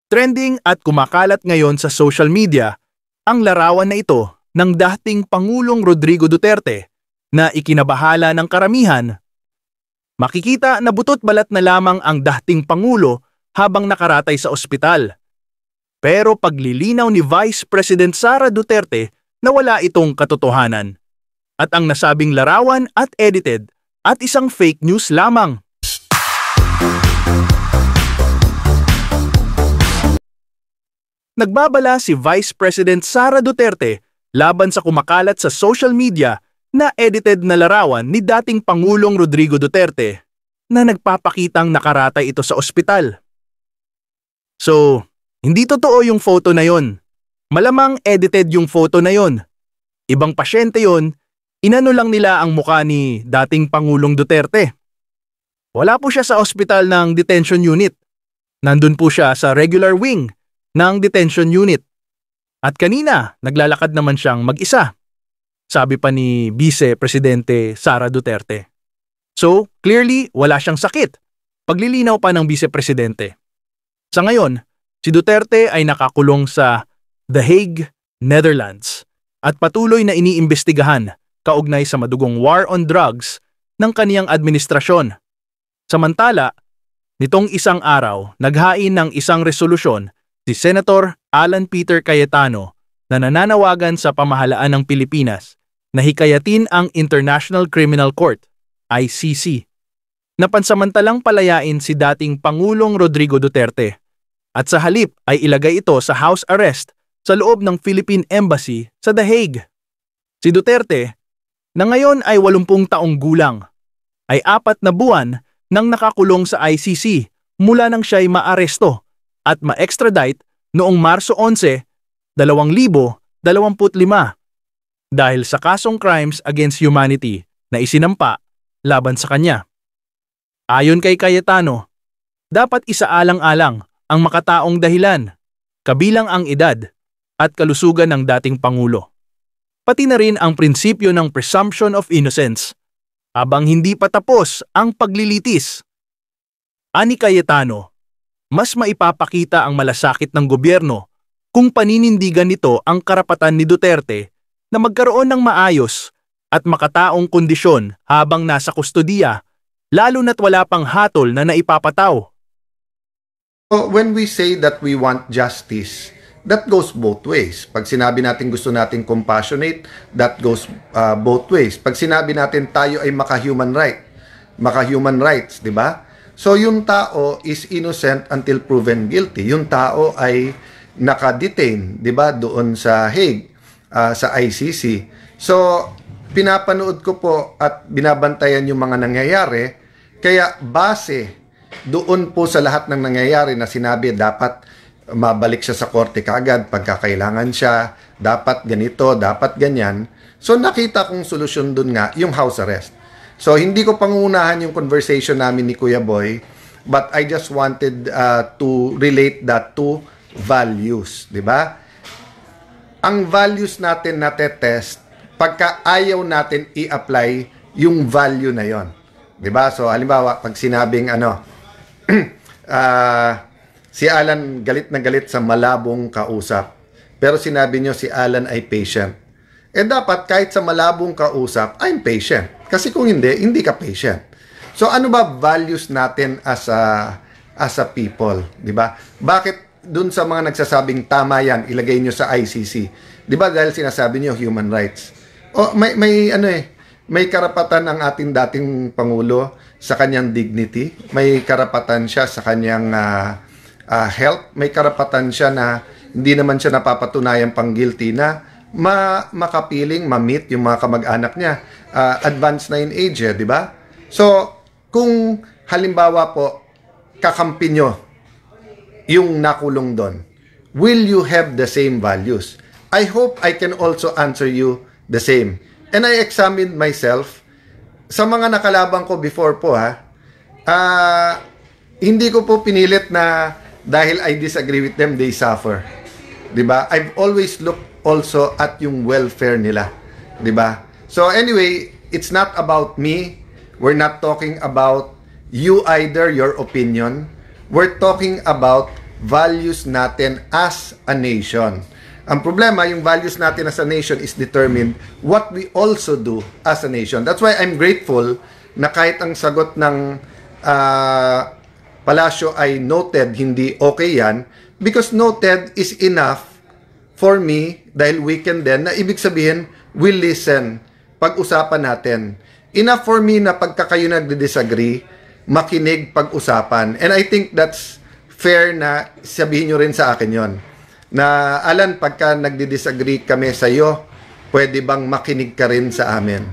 Trending at kumakalat ngayon sa social media ang larawan na ito ng dating Pangulong Rodrigo Duterte na ikinabahala ng karamihan. Makikita na butot balat na lamang ang dating Pangulo habang nakaratay sa ospital. Pero paglilinaw ni Vice President Sara Duterte na wala itong katotohanan. At ang nasabing larawan at edited at isang fake news lamang. Nagbabala si Vice President Sara Duterte laban sa kumakalat sa social media na edited na larawan ni dating Pangulong Rodrigo Duterte na nagpapakitang nakaratay ito sa ospital. So, hindi totoo yung photo na yon. Malamang edited yung photo na yon. Ibang pasyente yon, inano lang nila ang mukha ni dating Pangulong Duterte. Wala po siya sa ospital ng detention unit. Nandun po siya sa regular wing ng detention unit. At kanina, naglalakad naman siyang mag-isa. Sabi pa ni Vice Presidente Sara Duterte. So, clearly, wala siyang sakit. Paglilinaw pa ng Vice Presidente. Sa ngayon, si Duterte ay nakakulong sa The Hague, Netherlands at patuloy na iniimbestigahan kaugnay sa madugong war on drugs ng kaniyang administrasyon. Samantala, nitong isang araw, naghain ng isang resolusyon si Senator Alan Peter Cayetano na nananawagan sa pamahalaan ng Pilipinas na hikayatin ang International Criminal Court, ICC, na pansamantalang palayain si dating Pangulong Rodrigo Duterte at sa halip ay ilagay ito sa house arrest sa loob ng Philippine Embassy sa The Hague. Si Duterte, na ngayon ay 80 taong gulang, ay 4 na buwan nang nakakulong sa ICC mula nang siya'y maaresto at ma-extradite noong Marso 11, 2025 dahil sa kasong crimes against humanity na isinampa laban sa kanya. Ayon kay Cayetano, dapat isaalang-alang ang makataong dahilan, kabilang ang edad at kalusugan ng dating Pangulo. Pati na rin ang prinsipyo ng presumption of innocence habang hindi pa tapos ang paglilitis. Ani Cayetano, mas maipapakita ang malasakit ng gobyerno kung paninindigan nito ang karapatan ni Duterte na magkaroon ng maayos at makataong kondisyon habang nasa kustodiya, lalo na't wala pang hatol na naipapataw. When we say that we want justice, that goes both ways. Pag sinabi natin gusto natin compassionate, that goes both ways. Pag sinabi natin tayo ay maka-human rights, di ba? So yung tao is innocent until proven guilty. Yung tao ay naka-detain, di ba, doon sa Hague, sa ICC. So pinapanood ko po at binabantayan yung mga nangyayari, kaya base doon po sa lahat ng nangyayari na sinabi dapat mabalik siya sa korte kaagad pagkakailangan siya, dapat ganito, dapat ganyan. So nakita kong solusyon doon nga yung house arrest. So hindi ko pangunahan yung conversation namin ni Kuya Boy, but I just wanted to relate that to values, di ba? Ang values natin natetest pagka ayaw natin i-apply yung value na yon, di ba? So halimbawa pag sinabing si Alan galit na galit sa malabong kausap, pero sinabi nyo si Alan ay patient. Dapat kahit sa malabong kausap, I'm patient. Kasi kung hindi, hindi ka patient. So ano ba values natin as a people, di ba? Bakit dun sa mga nagsasabing tama yan, ilagay nyo sa ICC? Di ba dahil sinasabi nyo human rights? May karapatan ang ating dating Pangulo sa kanyang dignity. May karapatan siya sa kanyang health. May karapatan siya na hindi naman siya napapatunayang pang guilty na makapiling, ma-meet yung mga kamag-anak niya. Advanced na in age, di ba? So, kung halimbawa po, kakampi nyo yung nakulong doon, will you have the same values? I hope I can also answer you the same. And I examined myself sa mga nakalabang ko before po, hindi ko po pinilit na dahil I disagree with them, they suffer. Diba? I've always looked also at yung welfare nila. Diba? So anyway, it's not about me. We're not talking about you either, your opinion. We're talking about values natin as a nation. Ang problema, yung values natin as a nation is determined what we also do as a nation. That's why I'm grateful na kahit ang sagot ng Palacio ay noted, hindi okay yan, because noted is enough for me, dahil weekend din, na ibig sabihin, we listen, pag-usapan natin. Enough for me na pagka kayo nagdi-disagree, makinig, pag-usapan. And I think that's fair na sabihin nyo rin sa akin yon. Na, Alan, pagka nagdi-disagree kami sa iyo, pwede bang makinig ka rin sa amin?